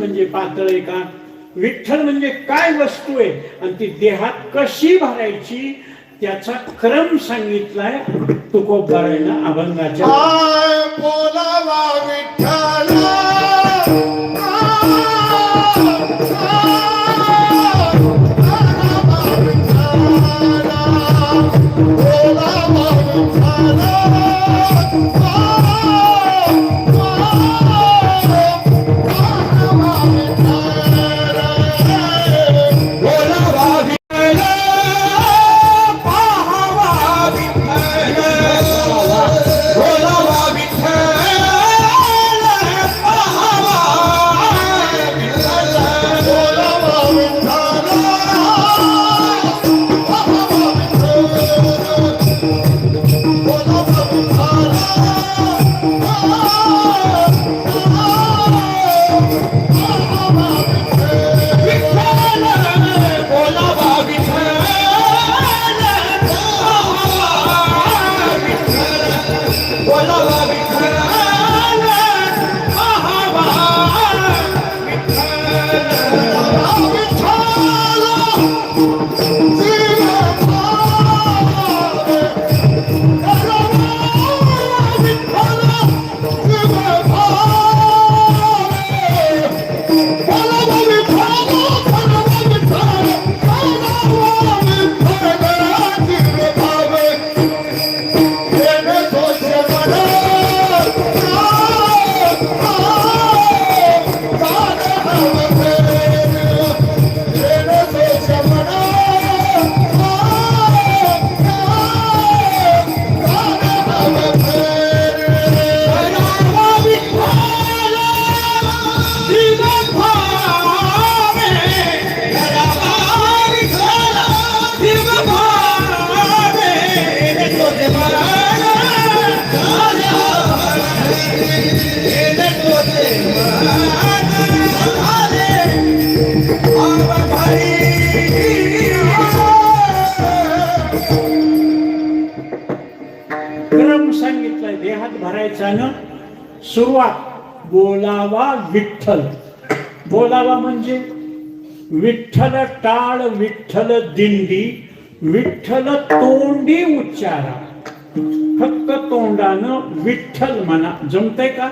म्हणजे पातळ आहे का? विठ्ठल म्हणजे काय वस्तू आहे आणि ती देहात कशी भरायची त्याचा क्रम सांगितलाय तुकोबारायनं अभंगाच्या. बोलावा विठ्ठल क्रम सांगितलाय देहात भरायचा ना. सुरुवात बोलावा विठ्ठल. बोलावा म्हणजे विठ्ठल टाळ, विठ्ठल दिंडी, विठ्ठल तोंडी उच्चारा. फक्त तोंडानं विठ्ठल म्हणा. जमतंय का?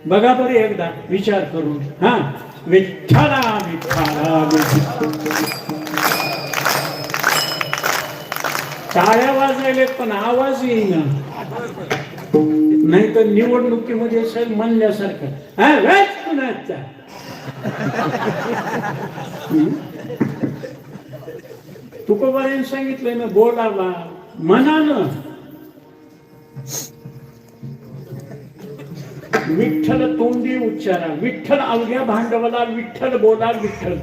बघा बरे एकदा विचार करून. हा, विठ्ठला विठ्ठला टाळ्या वाजवले पण आवाज येईना. नाही तर निवडणुकीमध्ये असेल म्हणल्यासारखं. तुकोबारायनं सांगितलंय ना बोलावा मनानं. विठ्ठल तोंडी उच्चारा. विठ्ठल अवघ्या भांडवला विठ्ठल बोला विठ्ठल.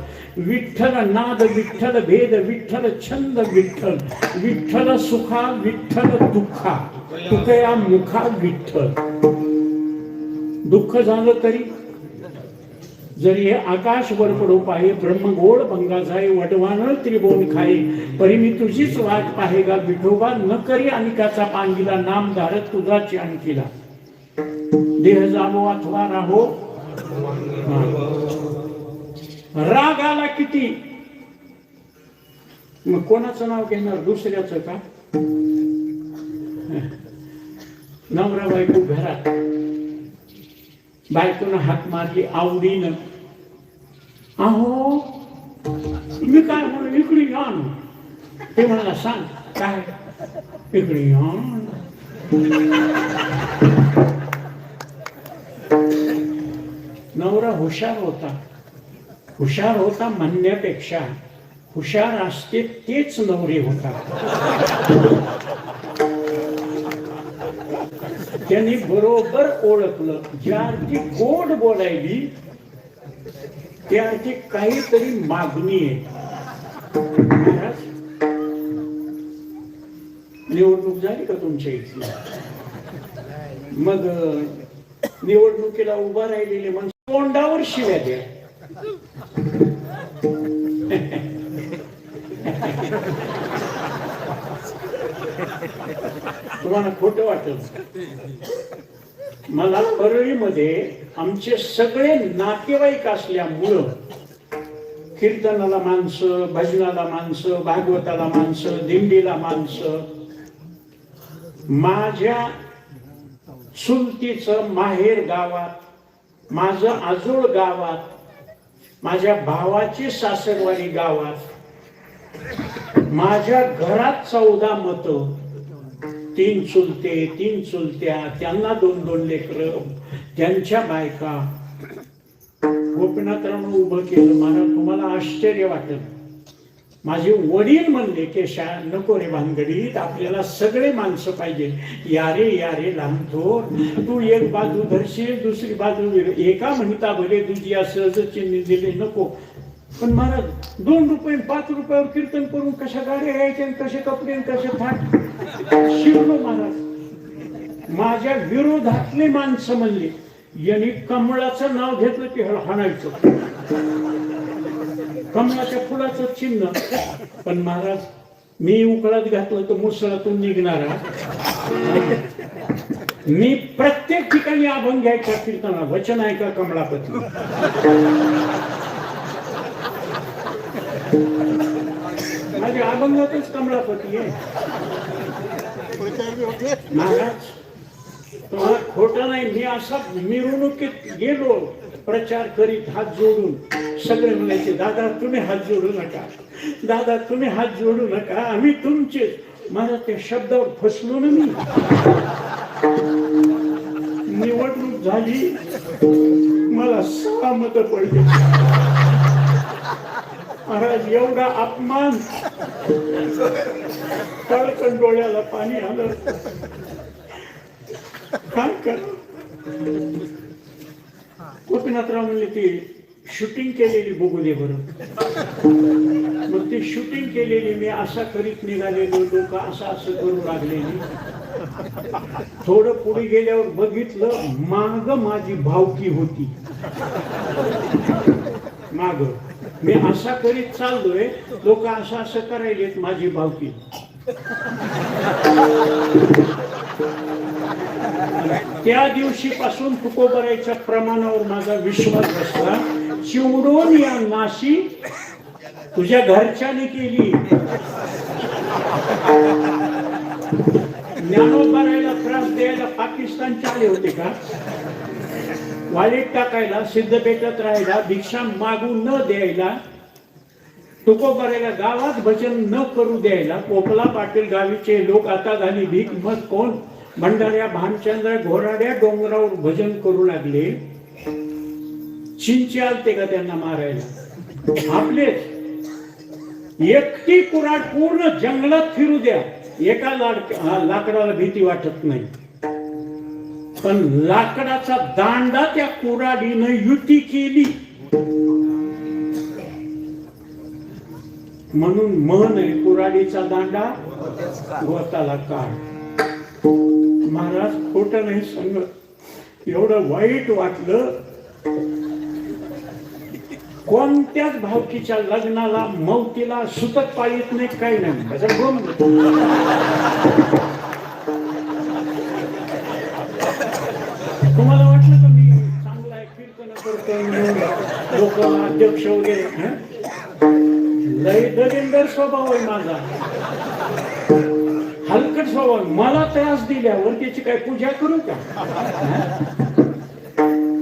विठ्ठल नाद विठ्ठल भेद विठ्ठल छंद विठ्ठल. विठ्ठल सुखा विठ्ठल दुःखा तुकया मुखा विठ्ठल. दुःख झालं तरी जरी हे आकाश वर पडो पाहे ब्रह्मगोळ भंगा जाय वटवान त्रिभुवन खाये परी मी तुझीच वाट पाहेगा विठोबा न करी अनिकाचा पांगिला नाम धारत तुझाची आणखीला. देह जावो अथवा राहो. राग आला किती मग कोणाचं नाव घेणार? दुसऱ्याचं का? नवरा बायको घरात, बायकोनं हात मारली आवडीनं. अहो मी काय म्हणून इकडे या ना. ते म्हणाला सांग काय? इकडे या. नवरा हुशार होता. हुशार होता म्हणण्यापेक्षा हुशार असते तेच नवरे होता. त्यांनी बरोबर ओळखलं ज्या अर्थी गोड बोलायली त्या अर्थी काहीतरी मागणी आहे. निवडणूक झाली का तुमच्या इथली? मग निवडणुकीला उभा राहिलेले म्हणजे तोंडावर शिव्या द्या. तुम्हाला खोटं वाटत मला परळीमध्ये आमचे सगळे नातेवाईक असल्यामुळं कीर्तनाला माणसं, भजनाला माणसं, भागवताला माणसं, दिंडीला माणसं. माझ्या चुलतीचं माहेर गावात, माझं आजोळ गावात, माझ्या भावाची सासरवाडी गावात, माझ्या घरात 14 मतं, 3 चुलते, 3 चुलत्या, त्यांना 2-2 लेकरं, त्यांच्या बायका. गोपीनाथरावनं उभं केलं. मला तुम्हाला आश्चर्य वाटेल. माझे वडील म्हणले की नको रे भानगडीत, आपल्याला सगळे माणसं पाहिजे. यारे यारे लहानथोर, तू एक बाजू धरशील, दुसरी बाजू एका म्हणता भले तुझी असं चिन्ह दिले नको. पण महाराज 2 रुपये 5 रुपयावर कीर्तन करून कशा गाड्या यायच्या, कसे कपडे, कसे थाट शिवलो महाराज. माझ्या विरोधातले माणसं म्हणले यांनी कमळाचं नाव घेतलं की हाणायचं, कमळाच्या फुलाचं चिन्ह. पण महाराज मी उकळात घातलं तर मुसळातून निघणारा. मी प्रत्येक ठिकाणी अभंग घ्यायचा कीर्तना, वचन आहे का कमळापती. माझ्या अभंगातच कमळापती आहे महाराज. तुम्हाला खोटं नाही, मी असा मिरवणुकीत गेलो प्रचार करीत हात जोडून. सगळे म्हणायचे दादा तुम्ही हात जोडू नका, दादा तुम्ही हात जोडू नका, आम्ही तुमचे. मला त्या शब्दावर फसलो ना मी. निवडणूक झाली, मला 6 मतं पडली महाराज. एवढा अपमान, कळकण डोळ्याला पाणी आलं. काय कर. गोपीनाथराव म्हणले ती शूटिंग केलेली बघू दे बरं. मग ती शूटिंग केलेली मी असा करीत निघालेलो, लोक असं करू लागलेली. थोडं पुढे गेल्यावर बघितलं, माग माझी भावकी होती. माग मी असा करीत चाललोय, लोक असं करायलेत, माझी भावकी. त्या दिवशीपासून तुकोबरायच्या प्रमाणावर माझा विश्वास बसला. चिवडून या नाशी तुझ्या घरच्याने केली. ज्ञानोबारायला त्रास द्यायला पाकिस्तानचे आले होते का? वालीत टाकायला, सिद्धपेठात राहायला, भिक्षा मागू न द्यायला, तुकोबरायला गावात भजन न करू द्यायला. पोपला पाटील गावीचे लोक आता झाली भीक. मग कोण? भंडाऱ्या, भानचंद्र, घोराड्या डोंगरावर भजन करू लागले. चिंचे आलते का त्यांना मारायला? आपलेच. एकटी कुऱ्हाड पूर्ण जंगलात फिरू द्या, एका लाकडाला भीती वाटत नाही. पण लाकडाचा दांडा त्या कुऱ्हाडीनं युती केली. म्हणून म्हण आहे, कुऱ्हाडीचा दांडा गोताला काढ. महाराज खोटं नाही सांगत, एवढं वाईट वाटलं. कोणत्याच भावकीच्या लग्नाला, मौतीला सुतक पाळीत नाही, काही नाही. तुम्हाला वाटलं का मी चांगला आहे, कीर्तन करतो, लोक अध्यक्ष वगैरे? लय दलिंदर स्वभाव आहे माझा, हलकट स्वभाव. मला त्रास दिल्यावर त्याची काय पूजा करू का?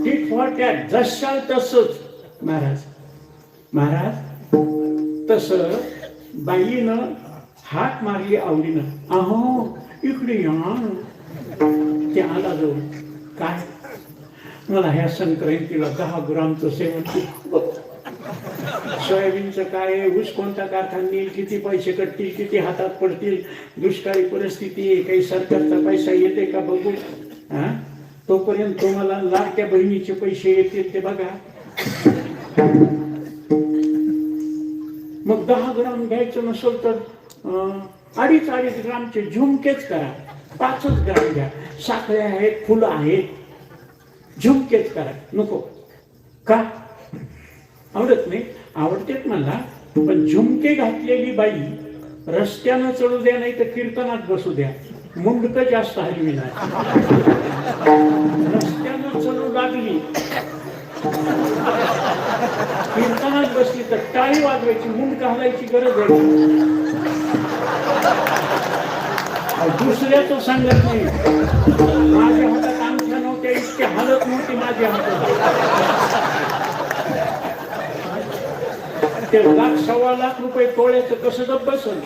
टीट फॉर टॅट, जशाल तसंच. महाराज तस बाईनं हाक मारली आवडीनं. अहो इकडे या. ते आला जाऊन, काय मला ह्या संक्रांतीला 10 ग्रामचं सेवन. सोयाबीनचं काय, ऊस कोणता कारखाना येईल, किती पैसे कटतील, किती हातात पडतील, दुष्काळी परिस्थिती आहे, काही सरकारचा पैसा येते का बघू. तोपर्यंत तुम्हाला लाडक्या बहिणीचे पैसे येतील ते बघा. मग 10 ग्राम घ्यायचं नसेल तर 2.5 ग्रामचे झुमकेच करा. 5 ग्राम घ्या. साखळ्या आहेत, फुलं आहेत, झुमकेच करा. नको का? आवडत नाही? आवडतेत मला. पण झुमके घातलेली बाई रस्त्यानं चढू द्या, नाही तर कीर्तनात बसू द्या. मुंडक जास्त हलवी नाही. रस्त्यानं चलू लागली, कीर्तनात बसली तर टाळी वाजवायची, मुंडक हलायची गरज आहे. दुसऱ्याच सांगत नाही, माझ्या हातात अंगठ्या नव्हत्या, इतके हालत नव्हती माझ्या हातात. ते 1,00,000-1,25,00,000 रुपये तोळ्याचं कसं गप बसल.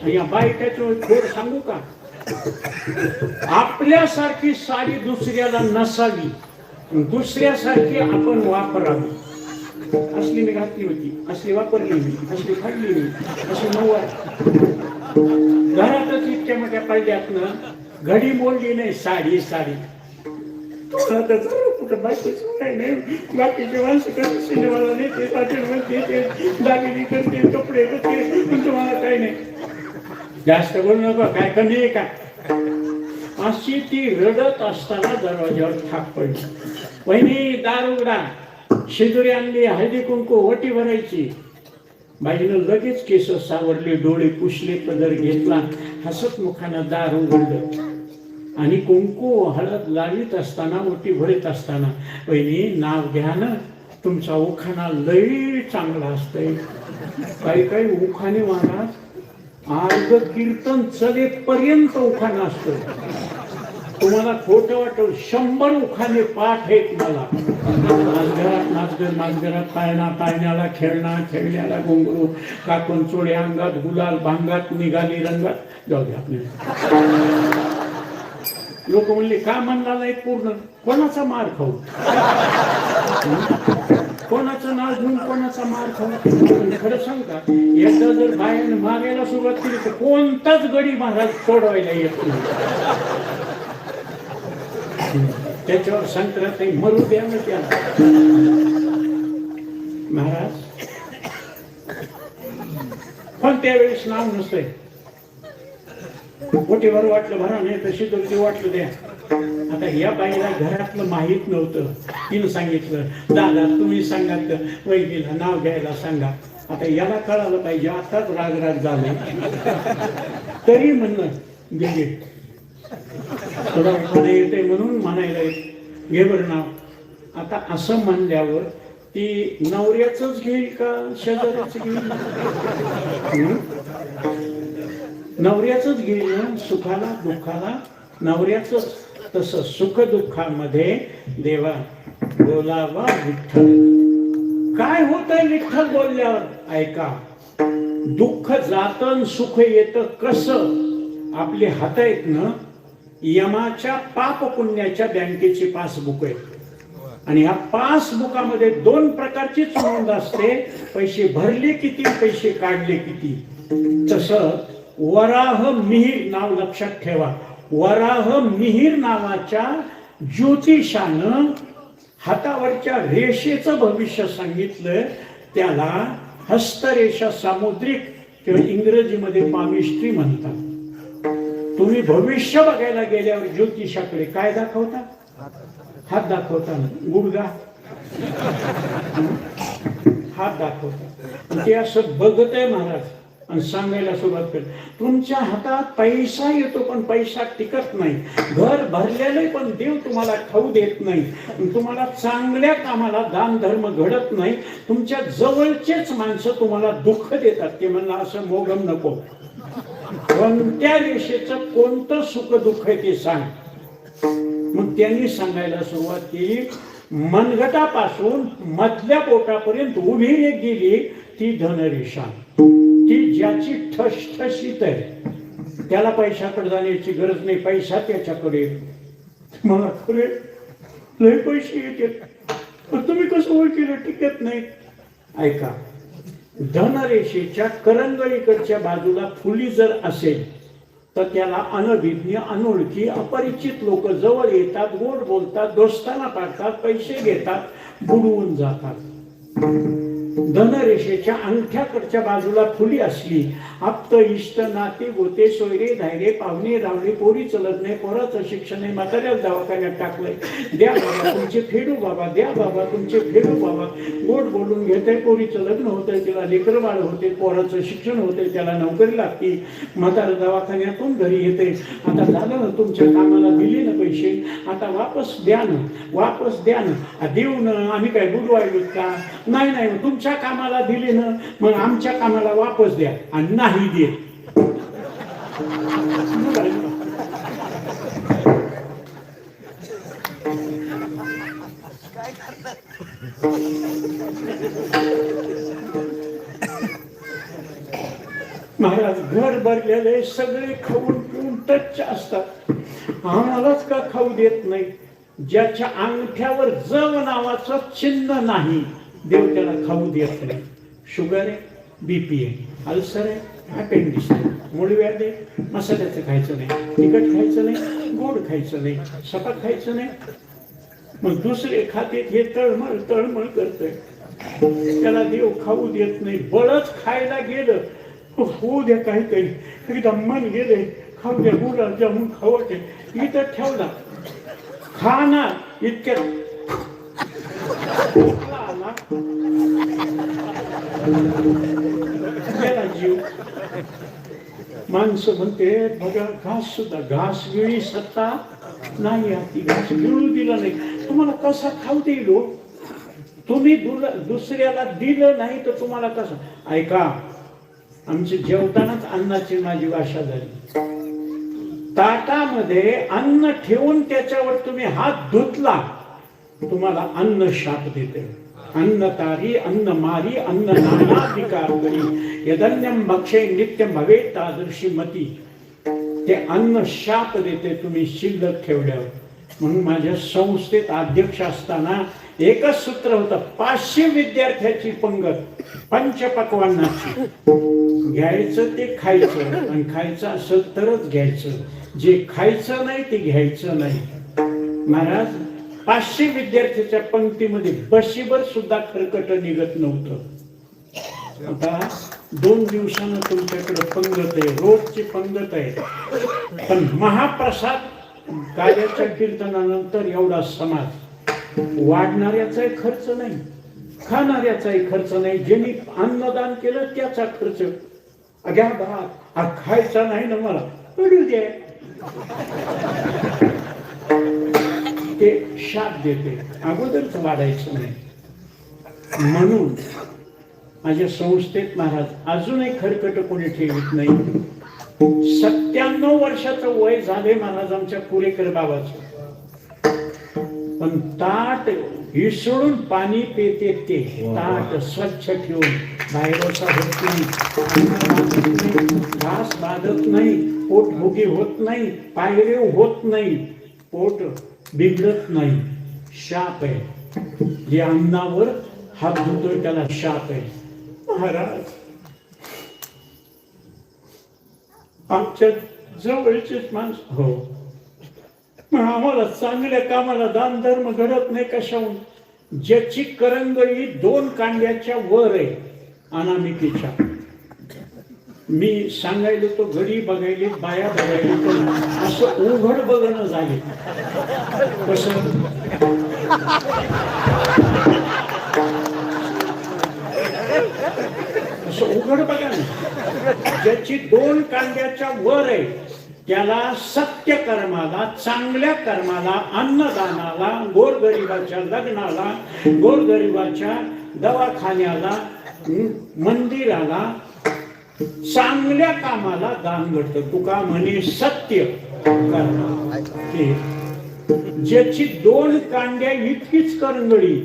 या बायकाचं थोड सांगू का, आपल्यासारखी साडी दुसऱ्याला नसावी, दुसऱ्यासारखी आपण वापरावी. असली मी घातली होती, असली वापरली मी, असली खाल्ली मी, अशी नव्वद. घरातच इतक्या मोठ्या पडल्यातनं घडी मोडली नाही, साडी साडी. कुठं बाकीचं काय नाही, बाकीचे माणसं कसं सिनेमाला नेते, हॉटेलमध्ये नेते, दागिने करते, कपडे करते, पण तुम्हाला काही नाही. जास्त बोलू नका, काय कमी आहे का. अशी ती रडत असताना दरवाजावर ठाक पडली. वहिनी दार उघडा. शिदोरी आणली, हळदी कुंकू ओटी भरायची. बाईनं लगेच केस सावरले, डोळे पुसले, पदर घेतला, हसत मुखानं दार उघडलं आणि कुंकू हळद लावित असताना, ओटी भरीत असताना, वहिनी नाव घ्या ना, तुमचा उखाणा लई चांगला असतंय. काही काही उखाणे महाराज अर्ध कीर्तन चलेपर्यंत उखाणा असतो. तुम्हाला खोटं वाटल, 100 उखाणे पाठ आहेत मला. नाचघरात नाचगर, नाचघरात पाळणा, पाळण्याला खेळणा, खेळण्याला घुंगरू, काकून चोळे अंगात, गुलाल भांगात, निघाली रंगात. जाऊ द्या आपल्याला. लोक म्हणले का म्हणला नाही पूर्ण, कोणाचा मार खाऊ, कोणाचं नाव घेऊन कोणाचा मार खाऊ. खरं सांग का, एकदा जर बायाने मारायला सुरुवात केली तर कोणताच गडी महाराज सोडवायला येत नाही. त्याच्यावर संक्रांत मरू द्या ना त्याला. महाराज पण त्यावेळेस नाव नसतंय. मोठीवर वाटलं भरा, नाही तर शिदोरी वाटलं द्या. आता या बाईला घरातलं माहित नव्हतं, तिनं सांगितलं दादा तुम्ही सांगा, वैदीला नाव घ्यायला सांगा. आता याला कळालं पाहिजे, आताच राग झाले तरी म्हणणं गेले. थोडा उखाणा येते म्हणून म्हणायला घे बरं नाव. आता असं म्हणल्यावर ती नवऱ्याचंच घेईल का शेजाऱ्याच घेईल. नवऱ्याचंच घेईल ना, सुखाला दुःखाला नवऱ्याचंच. तसं सुख दुःखामध्ये देवा बोलावा विठ्ठल. काय होतंय विठ्ठल बोलल्यावर, ऐका. दुःख जातं सुख येतं कसं. आपले हात आहेत ना, यमाच्या पाप पुण्याच्या बँकेची पासबुक आहे आणि ह्या पासबुकामध्ये 2 प्रकारचीच नोंद असते, पैसे भरले किती, पैसे काढले किती. तसं वराह मिहीर नाव लक्षात ठेवा. वराह मिहीर नावाच्या ज्योतिषानं हातावरच्या रेषेचं भविष्य सांगितलं. त्याला हस्तरेषा सामुद्रिक किंवा इंग्रजीमध्ये पामिस्ट्री म्हणतात. तुम्ही भविष्य बघायला गेल्यावर ज्योतिषाकडे काय दाखवता, हात दाखवता, गुडगा हात दाखवता. ते असं बघत आहे महाराज आणि सांगायला सुरुवात करते, तुमच्या हातात पैसा येतो पण पैसा टिकत नाही. घर भरलेले पण देव तुम्हाला खाऊ देत नाही. तुम्हाला चांगल्या कामाला दान धर्म घडत नाही. तुमच्या जवळचेच माणसं तुम्हाला दुःख देतात. ते म्हणलं असं मोगम नको. कोणत्या रेषेचं कोणतं सुख दुःख आहे ते सांग. मग त्यांनी सांगायला सुरुवात केली. मनगटापासून मधल्या बोटापर्यंत उभी रेख गेली ती धनरेषा. ती ज्याची ठसठशीत आहे त्याला पैशाकडे जाण्याची गरज नाही. पैसा त्याच्याकडे. मला खरे लय पैसे येतात पण तुम्ही कसं ओळखीला टिकत नाही. ऐका, धनरेषेच्या करंगळीकडच्या बाजूला फुली जर असेल तर त्याला अनभिज्ञ, अनोळखी, अपरिचित लोक जवळ येतात, गोड बोलतात, दोस्ताना पाडतात, पैसे घेतात, बुडवून जातात. धनरेषेच्या अंगठ्याकडच्या बाजूला फुली असली, आप्त इष्ट नाते गोते सोयरे धायरे पाहुणे रावणे, पोरीचं लग्न आहे, पोराचं शिक्षण आहे, म्हाताऱ्याला दवाखान्यात टाकलंय, द्या बाबा तुमचे फेडू बाबा, द्या बाबा तुमचे फेडू बाबा, गोड बोलून घेतंय, पोरीचं लग्न होतंय, तिला लेकर बाळ होते, पोराचं शिक्षण होतंय, त्याला नोकरी लागते, म्हातारा दवाखान्यातून घरी येते, आता झालं ना तुमच्या कामाला दिले ना पैसे, आता वापस द्या ना, देऊ ना, आम्ही काय बुडवायलो का? नाही नाही, तुमच्या कामाला दिले ना, मग आमच्या कामाला वापस द्या, आणि नाही देत. महाराज घर भरलेले सगळे खाऊन पिऊन टच असतात, आम्हालाच का खाऊ देत नाही? ज्याच्या अंगठ्यावर जव नावाचं चिन्ह नाही, देव त्याला खाऊ देत नाही. शुगर आहे, बीपी आहे, अल्सर आहे, अपेंडिक्स आहे, मूळव्याध आहे, मसाल्याचं खायचं नाही, तिखट खायचं नाही, गोड खायचं नाही, सपक खायचं नाही. मग दुसरे खाते हे तळमळ करतोय, त्याला देव खाऊ देत नाही. बळच खायला गेलं, होऊ द्या काहीतरी, एकदा मन गेले, खाऊ द्या, गुलाबजामुन खाऊ वाटे, इथं ठेवला, खाणार इतक्यात गेला जीव. माणसं म्हणते बघा, घास गिळी सत्ता नाही, हाती घास गिळू दिला नाही. तुम्हाला कसा खाऊ देईल? तुम्ही दुसऱ्याला दिलं नाही तर तुम्हाला कसं? ऐका, आमची जेवतानाच अन्नाची माझी भाषा झाली. ताटामध्ये अन्न ठेवून त्याच्यावर तुम्ही हात धुतला, तुम्हाला अन्न शाप देते. अन्न तारी अन्न मारी अन्न नानाधिकार करी, यदन्यम भक्षे नित्यम भवे तादृशी मती. ते अन्न शाप देते तुम्ही शिल्लक ठेवल्यावर. म्हणून माझ्या संस्थेत अध्यक्ष असताना एकच सूत्र होतं, 500 विद्यार्थ्याची पंगत, पंचपक्वान्नाची. घ्यायचं ते खायचं, आणि खायचं असेल तरच घ्यायचं, जे खायचं नाही ते घ्यायचं नाही. महाराज, 500 विद्यार्थ्याच्या पंक्तीमध्ये बशीभर सुद्धा खरकट निघत नव्हतं. आता 2 दिवसानं तुमच्याकडे पंगत आहे, रोजची पंगत आहे, पण महाप्रसाद कार्याच्या कीर्तनानंतर एवढा समाज. वाढणाऱ्याचाही खर्च नाही, खाणाऱ्याचाही खर्च नाही. ज्यांनी अन्नदान केलं त्याचा खर्च. अग्या भात खायचा नाही ना, मला पडू दे, ते शाप देते. अगोदरच वाढायचं नाही. म्हणून माझ्या संस्थेत महाराज अजूनही खरकट कोणी ठेवीत नाही. 97 वर्षाचं वय झाले महाराज आमच्या पुरेकर बाबाचं, पण ताट हिसळून पाणी पेते. ते ताट स्वच्छ ठेवून, बाहेरचा होत नाही, घास बाधत नाही, पोट भुगी होत नाही, पायरे होत नाही, पोट बिघडत नाही. शाप आहे. जे अन्नावर हात धुतोय त्याला शाप आहे. महाराज, आमच्या जवळचेच माणसं, हो, मग आम्हाला चांगल्या कामाला दान धर्म घडत नाही कशाहून? ज्याची करंगळी 2 कांड्याच्या वर आहे अनामिकेच्या. मी सांगायला तो घडी बघायली, बाया बघायली, पण असं उघड बघणं झाले. कसं? असं उघड बघा ना. ज्याची 2 कांड्याच्या वर आहे त्याला सत्य कर्माला, चांगल्या कर्माला, अन्नदानाला, गोरगरिबाच्या लग्नाला, गोरगरिबाच्या दवाखान्याला, मंदिराला, चांगल्या कामाला दान घडतं. तुका म्हणे सत्य कर्म. ज्याची 2 कांड्या इतकीच करंगळी,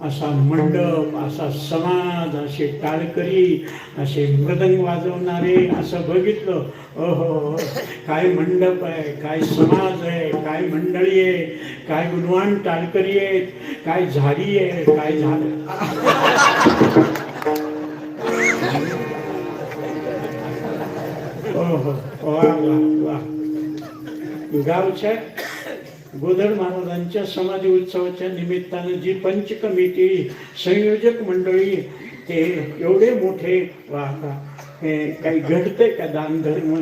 असा मंडप, असा समाज, असे टाळकरी, असे मृदंग वाजवणारे, असं बघितलं, अहो काय मंडप आहे, काय समाज आहे, काय मंडळी आहे, काय गुणवान टाळकरी आहेत, काय झाडी आहे, काय झालं. गावच्या गोदड महाराजांच्या समाधी उत्सवाच्या निमित्तानं जी पंच कमिटी, संयोजक मंडळी, ते एवढे मोठे हे काही घडतंय का दान धर्म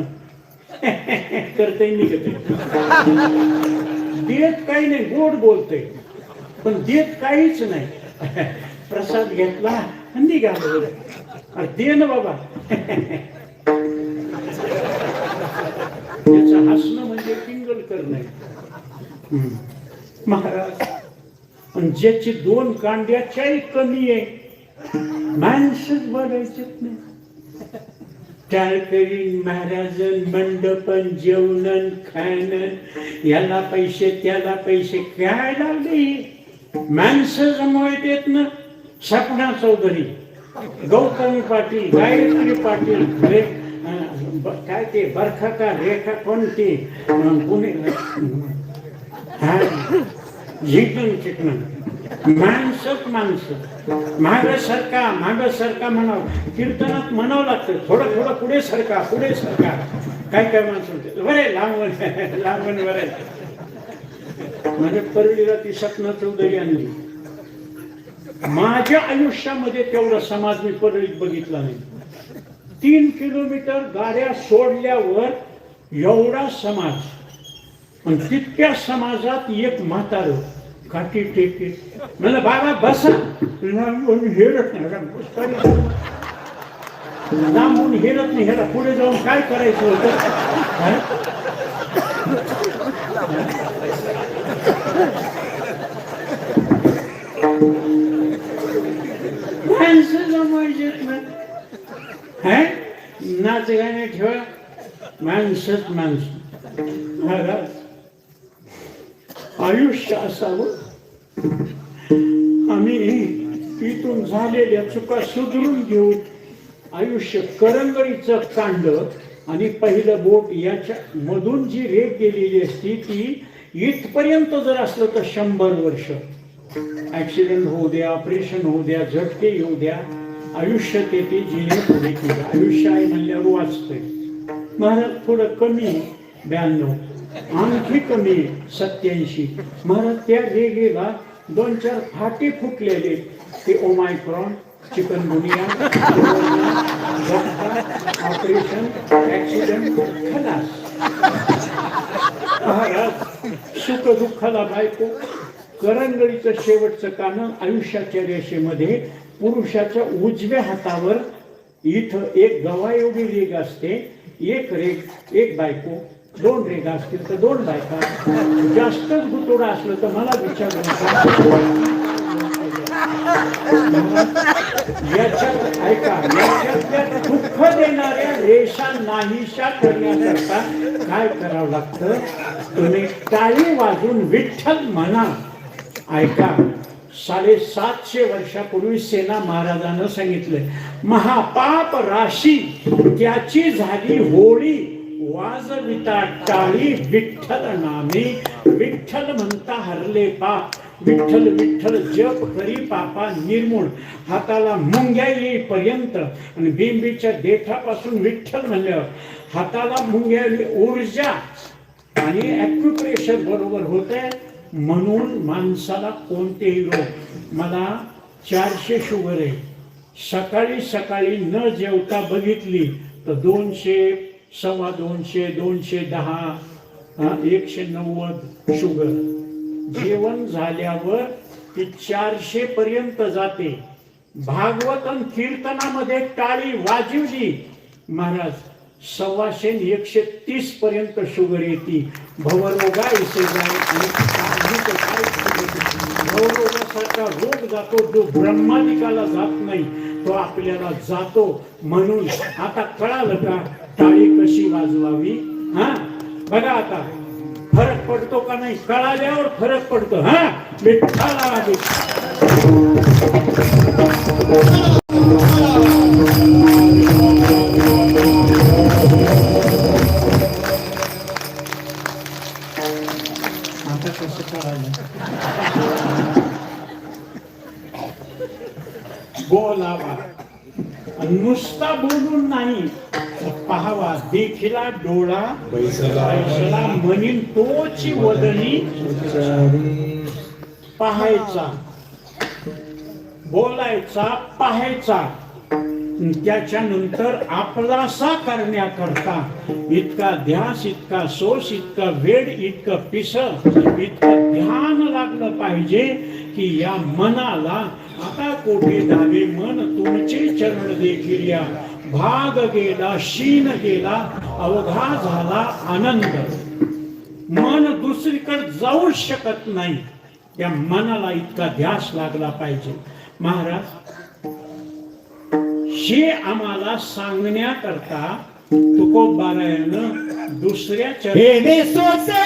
करते निघते, देत काही नाही, गोड बोलते पण देत काहीच नाही. प्रसाद घेतला आणि निघालो, अरे दे ना बाबा. त्याचं हसणं म्हणजे पिंगल करणं. महाराज, पण ज्याची 2 कांड्याच्याही कमी आहे माणसंच बोलायचेच नाही. टाळकरी महाराजन मंडपन जेवणन खाणं, याला पैसे त्याला पैसे, काय लावले माणसं जमवायत येत ना. सपना चौधरी, गौतमी पाटील, गायत्री पाटील, काय ते बरखा का रेखा कोणती पुणे झिकन चिकन, माणसंच माणसं. माग सरका म्हणावं, कीर्तनात म्हणावं लागतं, थोडं थोडं पुढे सरका पुढे सरका. काय काय माणसं बरे लांबण लांबण बरे. माझ्या परळीला ती सपना चौधरी आणली. माझ्या आयुष्यामध्ये तेवढा समाज मी परळीत बघितला नाही. 3 किलोमीटर गाड्या सोडल्यावर एवढा समाज, पण तितक्या समाजात एक म्हातारं काठी टेके मला, बाबा बसा. हेरत नाही, लांबून हेरत नाही, ह्याला पुढे जाऊन काय करायचं होतं. माणसं जमायचेत ना, नाच गाणे ठेवा, माणसंच माणसं. महाराज, आयुष्य असावं, आम्ही इथून झालेल्या चुका सुधरून घेऊ. आयुष्य करंगळीचं कांड आणि पहिलं बोट याच्या मधून जी रेख गेलेली असती ती इथपर्यंत जर असलं तर 100 वर्ष. ऍक्सिडेंट होऊ द्या, ऑपरेशन होऊ द्या, झटके येऊ द्या, आयुष्य ते जिने पुढे केलं. आयुष्य आहे म्हणल्यावर वाचतंय. महाराज थोडं कमी 92, आणखी कमी 87. महाराज त्या रेगेला 2-4 फाटे फुटलेले. ते ओमायक्रॉन, चिकनगुनिया, ऑपरेशन, ऍक्सिडेंट, खलास. महाराज सुख दुःखाला बायको, करंगळीचं शेवटचं कान. आयुष्याच्या रेषेमध्ये पुरुषाच्या उजव्या हातावर इथं एक गवा एवढी रेग असते. एक रेग, एक बायको, 2 रेगा असतील तर 2 बायका. जास्तच गुतोडा असलं तर मला विचारून याच्यात ऐका, याच्यातल्या दुःख देणाऱ्या रेषा नाहीशा करण्याकरता काय करावं लागतं. तुम्ही टाळी वाजून विठ्ठल म्हणा. ऐका, 750 वर्षापूर्वी सेना महाराजांना सांगितलंय, महापाप राशी त्याची झाली होळी, वाजविता टाळी विठ्ठल नामी. विठ्ठल म्हणता हरले पाप, विठ्ठल विठ्ठल जप करी पापा निर्मूळ. हाताला मुंग्या येईपर्यंत आणि बिंबीच्या देठापासून विठ्ठल म्हणल्यावर हाताला मुंग्या ऊर्जा आणि ॲक्युप्रेशर बरोबर होते. म्हणून माणसाला कोणतेही रोग, मला 400 शुगर आहे, सकाळी सकाळी न जेवता बघितली तर 200, 250, 210, 190 शुगर. जेवण झाल्यावर ती 400 पर्यंत जाते. भागवत आणि कीर्तनामध्ये टाळी वाजवली महाराज 125, 130 पर्यंत शुगर येते. भवरोगा इसे जाय आणि भवरोगासारखा रोग जातो जो ब्रह्मादिकाला जात नाही तो आपल्याला जातो. म्हणून आता कळालं का टाळी कशी वाजवावी. बघा आता फरक पडतो का नाही, कळाल्यावर फरक पडतो. विठ्ठला आता कसं कळालं. बोलावा, नुसता बोलून नाही पाहावा देखिला डोळा बैसला पैसला म्हणीन तोची वदनी पाहायचा बोलायचा पाहायचा त्याच्यानंतर आपलासा करण्याकरता इतका ध्यास इतका सोस इतका वेड इतकं पिस इतकं ध्यान लागलं पाहिजे की या मनाला आता कोठे धावे मन तुमचे चरण देखील या भाग गेला शीन गेला अवघा झाला आनंद मन दुसरीकडे जाऊ शकत नाही त्या मनाला इतका ध्यास लागला पाहिजे महाराज हे आम्हाला सांगण्याकरता तुकोबारायानं दुसऱ्या चरणी सोसे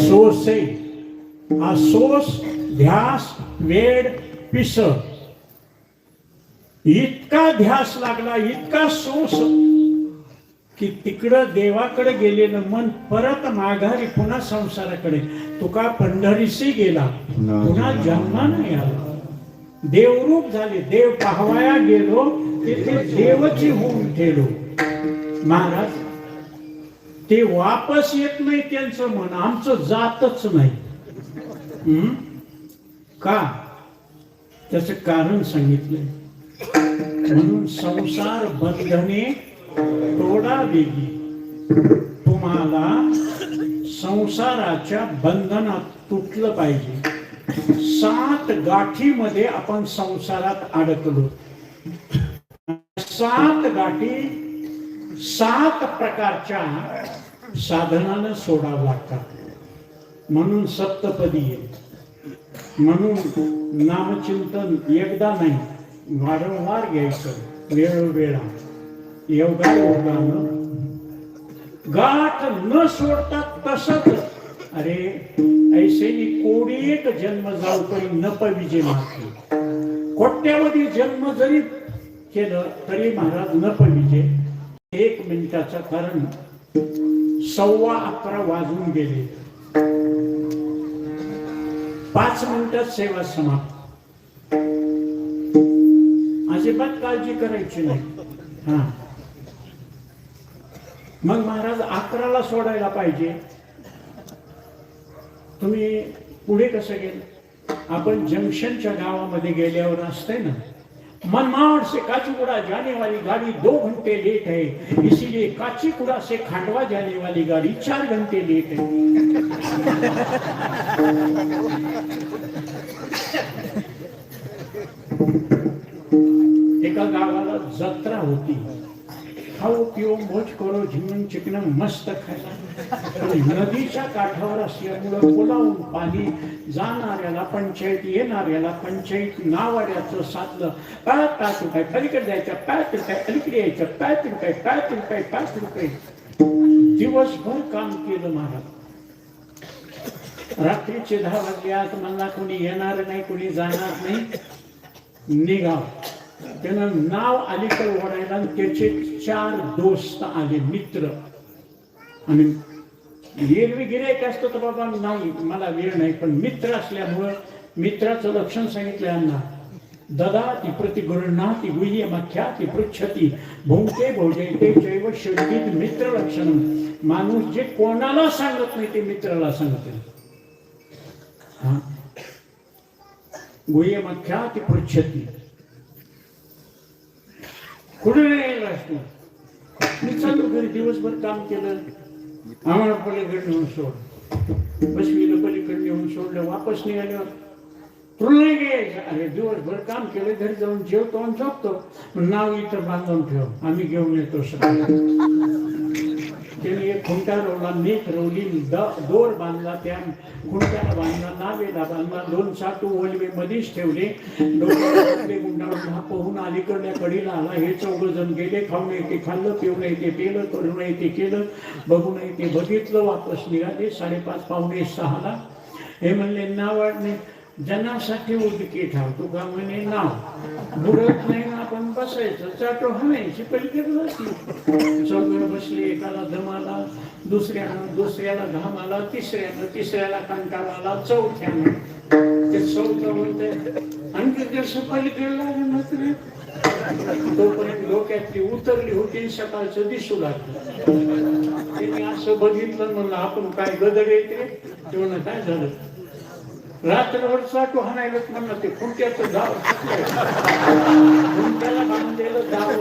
सोसे हा सोस ध्यास वेड पिस इतका ध्यास लागला इतका सोस की तिकडं देवाकडे गेलेलं मन परत माघारी पुन्हा संसाराकडे तुका पंढरीशी गेला पुन्हा जन्मा नाही आला देवरूप झाले देव पाहवाया गेलो तिथे देवची होऊन ठेलो महाराज ते वापस येत नाही त्यांचं मन आमचं जातच नाही का त्याचं कारण सांगितलंय म्हणून संसार बंधने तोडा वेगी तुम्हाला संसाराच्या बंधनात तुटलं पाहिजे 7 गाठीमध्ये आपण संसारात अडकलो 7 गाठी 7 प्रकारच्या साधनानं सोडावं लागतात म्हणून सप्तपदी आहे म्हणून नामचिंतन एकदा नाही वारंवार घ्यायचं वेळोवेळा योगायोगानं गाठ न सोडता तसंच अरे ऐसे कोडी एक जन्म जाऊ तरी न पविजे मागते कोट्यावधी जन्म जरी केलं तरी महाराज न पविजे 1 मिनिटाचं कारण 11:15 वाजून गेले 5 मिनिटात सेवा समाप्त आज अजिबात काळजी करायची नाही. हा मग महाराज 11ला सोडायला पाहिजे. तुम्ही पुढे कसं गेलं? आपण जंक्शनच्या गावामध्ये गेल्यावर असतंय ना, मनमाड से काचीगुड़ा जाने वाली गाड़ी 2 घंटे लेट है, इसीलिए काचीगुड़ा से खांडवा जाने वाली गाड़ी 4 घंटे लेट है. एका गावाला जत्रा होती. खाओ पिओ मोज करो झिंगण चिकन मस्त खायला. नदीच्या काठावर असल्यामुळं पुलावून पाणी जाणाऱ्याला पंचायत, येणाऱ्याला पंचायत, नावाड्याचं साधलं. 5 रुपये पलीकडे जायचं, 5 रुपये अलीकडे यायचं, 5 रुपये 5 रुपये 5 रुपये. दिवसभर काम केलं महाराज. रात्रीचे 10 वाजल्यात मला कोणी येणार नाही, कोणी जाणार नाही, निघाव. त्यानं नाव अलीकडे ओढायला त्याचे 4 दोस्त आले, मित्र. आणि एरवी गिऱ्हाईक असतं तर बाबा नाही मला वेळ नाही, पण मित्र असल्यामुळं मित्राचं लक्षण सांगितलं यांना. ददाति प्रतिगृह्णाति गुह्यमख्याति पृच्छति भुंक्ते भोजयते जैव शब्दित मित्र लक्षणम. माणूस जे कोणाला सांगत नाही ते मित्राला सांगते. गुह्यमख्याति पृच्छति. कुठे यायला असतो? मी चालू घरी दिवसभर काम केलं, आम्हाला पलीकडे नेऊन सोड. बसवीला पलीकडे नेऊन सोडलं, वापस निघाल्यावर तुला नाही घ्यायचं. अरे दिवसभर काम केलं, घरी जाऊन जेवतो आणि झोपतो. नाव इथं बांधून ठेव, आम्ही घेऊन येतो सकाळी. त्याने एक खुंटा रोवला, नेट रोवली, दोर बांधला, त्या खुंट्याला बांधला, नावेला बांधला, 2 चाटू वलवे मध्येच ठेवले. डोक्याला गुंडाळून पोहून अलीकडल्या कडीला आला. हे 4 जण गेले. खाऊ नये ते खाल्लं, पिऊ नये ते पेलं, करू नये ते केलं, बघू नये ते बघितलं. वापस निघाले 5:30 पावणे 6ला. हे म्हणले नावाडणे जनासाठी उदकी ठाव, तू का म्हणे नाव बुडत नाही ना, आपण बसायचं, चाटो हाणायची, पलीकडे बसली. 4 बसले. एकाला दम आला, दुसऱ्याला घाम आला, तिसऱ्याला कंटाळा आला, चौथ्यानं ते 4थं म्हणते आणखी कसं पलीकडे लागलं मात्र. तोपर्यंत डोक्यातली उतरली होती, सकाळचं दिसू लागलं. त्यांनी असं बघितलं, म्हणलं आपण काय गदड येते. ते म्हणलं काय झालं? रात्रभर चाटू हाणायलाच म्हणलं. ते खुंट्याचं जाव, खुंट्याला बांधलेलं जावं